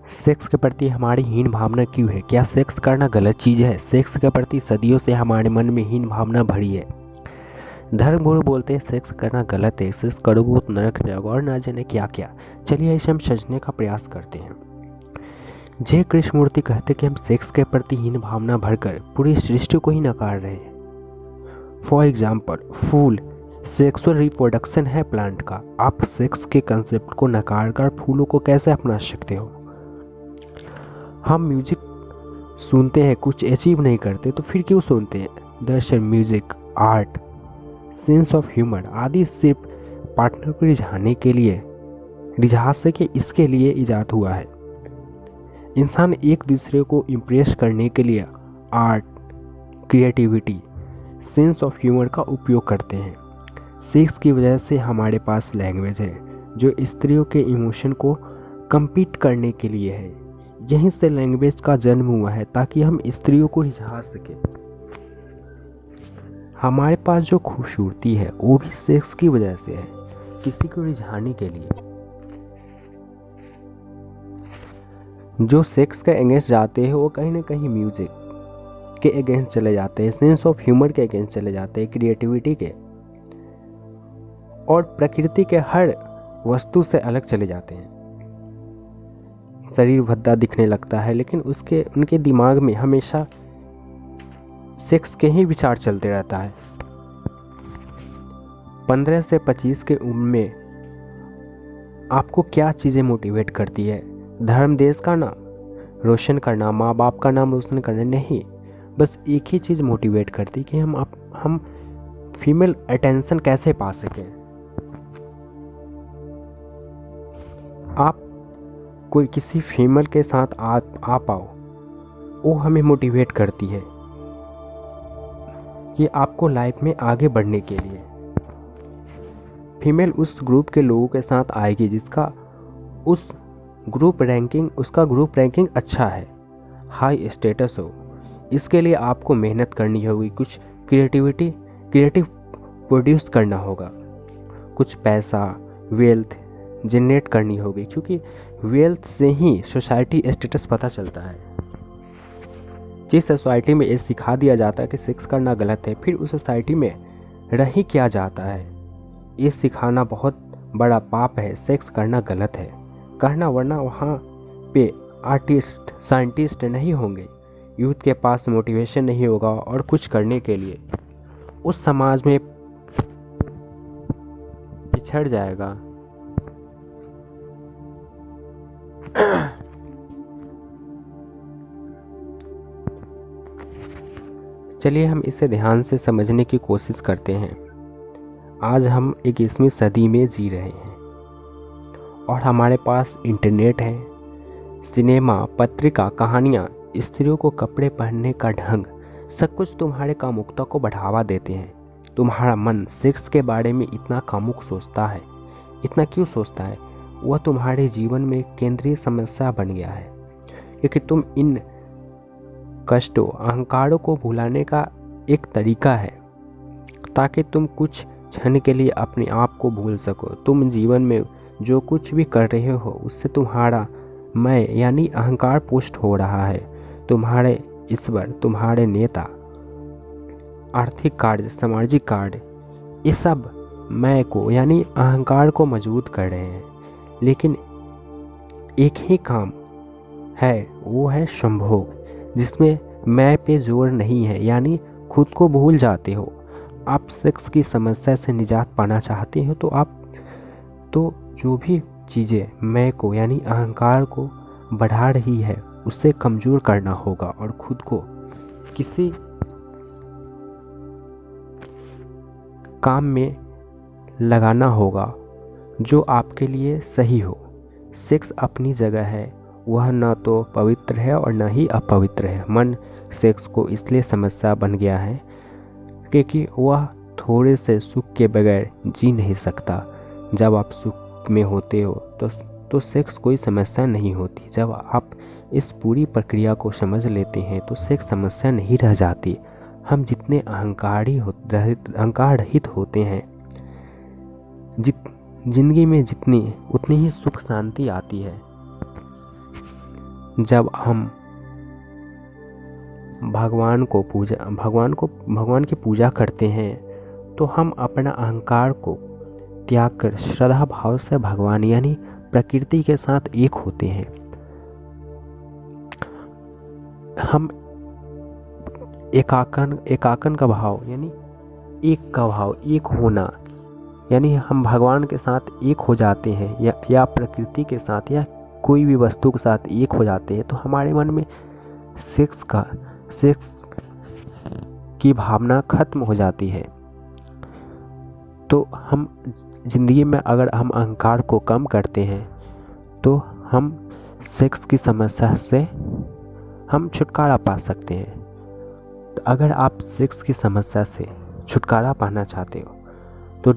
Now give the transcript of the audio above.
Sex के प्रति हमारी हीन भावना क्यों है? क्या सेक्स करना गलत चीज़ है? सेक्स के प्रति सदियों से हमारे मन में हीन भावना भरी है। धर्मगुरु बोलते हैं सेक्स करना गलत है, सेक्स करोगे तो नरक जाओगे और ना जाने क्या क्या। चलिए इसे हम समझने का प्रयास करते हैं। जय कृष्णमूर्ति कहते कि हम सेक्स के प्रति हीन भावना भरकर पूरी सृष्टि को ही नकार रहे हैं। फॉर एग्जाम्पल, फूल सेक्सुअल रिप्रोडक्शन है प्लांट का। आप सेक्स के कंसेप्ट को नकार कर फूलों को कैसे अपना सकते हो? हम म्यूजिक सुनते हैं, कुछ अचीव नहीं करते तो फिर क्यों सुनते हैं? दरअसल music, art, sense of humour आदि सिर्फ पार्टनर को रिझाने के लिए, रिझा सके इसके लिए इजाद हुआ है। इंसान एक दूसरे को इम्प्रेस करने के लिए art, creativity, sense of humour का उपयोग करते हैं। सेक्स की वजह से हमारे पास लैंग्वेज है जो स्त्रियों के इमोशन को कंपीट करने के लिए है। यहीं से लैंग्वेज का जन्म हुआ है ताकि हम स्त्रियों को रिझा सकें। हमारे पास जो खूबसूरती है वो भी सेक्स की वजह से है, किसी को रिझाने के लिए। जो सेक्स के अगेंस्ट जाते हैं वो कहीं ना कहीं म्यूजिक के अगेंस्ट चले जाते हैं, सेंस ऑफ ह्यूमर के अगेंस्ट चले जाते हैं, क्रिएटिविटी के और प्रकृति के हर वस्तु से अलग चले जाते हैं। शरीर भद्दा दिखने लगता है लेकिन उनके दिमाग में हमेशा सेक्स के ही विचार चलते रहता है। 15 से 25 के उम्र में आपको क्या चीज़ें मोटिवेट करती है? धर्म, देश का नाम रोशन करना, माँ बाप का नाम रोशन करना नहीं, बस एक ही चीज़ मोटिवेट करती कि हम फीमेल अटेंशन कैसे पा सकें। आप कोई किसी फीमेल के साथ आ पाओ, वो हमें मोटिवेट करती है कि आपको लाइफ में आगे बढ़ने के लिए। फीमेल उस ग्रुप के लोगों के साथ आएगी जिसका उसका ग्रुप रैंकिंग अच्छा है, हाई स्टेटस हो। इसके लिए आपको मेहनत करनी होगी, कुछ क्रिएटिव प्रोड्यूस करना होगा, कुछ पैसा, वेल्थ जनरेट करनी होगी, क्योंकि वेल्थ से ही सोसाइटी स्टेटस पता चलता है। जिस सोसाइटी में ये सिखा दिया जाता है कि सेक्स करना गलत है, फिर उस सोसाइटी में रह ही क्या जाता है? ये सिखाना बहुत बड़ा पाप है। सेक्स करना गलत है करना, वरना वहाँ पे आर्टिस्ट, साइंटिस्ट नहीं होंगे, यूथ के पास मोटिवेशन नहीं होगा और कुछ करने के लिए उस समाज में पिछड़ जाएगा। चलिए हम इसे ध्यान से समझने की कोशिश करते हैं। आज हम 21वीं सदी में जी रहे हैं और हमारे पास इंटरनेट है, सिनेमा, पत्रिका, कहानियाँ, स्त्रियों को कपड़े पहनने का ढंग, सब कुछ तुम्हारे कामुकता को बढ़ावा देते हैं। तुम्हारा मन सेक्स के बारे में इतना कामुक सोचता है, इतना क्यों सोचता है? वह तुम्हारे जीवन में केंद्रीय समस्या बन गया है, क्योंकि तुम इन कष्टों, अहंकारों को भुलाने का एक तरीका है ताकि तुम कुछ क्षण के लिए अपने आप को भूल सको। तुम जीवन में जो कुछ भी कर रहे हो उससे तुम्हारा मैं यानी अहंकार पुष्ट हो रहा है। तुम्हारे ईश्वर, तुम्हारे नेता, आर्थिक कार्य, सामाजिक कार्य, ये सब मैं को यानी अहंकार को मजबूत कर रहे हैं। लेकिन एक ही काम है, वो है संभोग, जिसमें मैं पे जोर नहीं है, यानी खुद को भूल जाते हो। आप सेक्स की समस्या से निजात पाना चाहते हो तो जो भी चीज़ें मैं को यानी अहंकार को बढ़ा रही है उसे कमज़ोर करना होगा और खुद को किसी काम में लगाना होगा जो आपके लिए सही हो। सेक्स अपनी जगह है, वह न तो पवित्र है और न ही अपवित्र है। मन सेक्स को इसलिए समस्या बन गया है क्योंकि वह थोड़े से सुख के बगैर जी नहीं सकता। जब आप सुख में होते हो तो सेक्स कोई समस्या नहीं होती। जब आप इस पूरी प्रक्रिया को समझ लेते हैं तो सेक्स समस्या नहीं रह जाती। हम जितने अहंकार रहित होते हैं, जिंदगी में उतनी ही सुख शांति आती है। जब हम भगवान की पूजा करते हैं तो हम अपना अहंकार को त्याग कर श्रद्धा भाव से भगवान यानी प्रकृति के साथ एक होते हैं। हम एकाकन का भाव यानी एक होना, यानी हम भगवान के साथ एक हो जाते हैं या प्रकृति के साथ या कोई भी वस्तु के साथ एक हो जाते हैं, तो हमारे मन में सेक्स की भावना खत्म हो जाती है। तो हम जिंदगी में अगर हम अहंकार को कम करते हैं तो हम सेक्स की समस्या से हम छुटकारा पा सकते हैं। तो अगर आप सेक्स की समस्या से छुटकारा पाना चाहते हो तो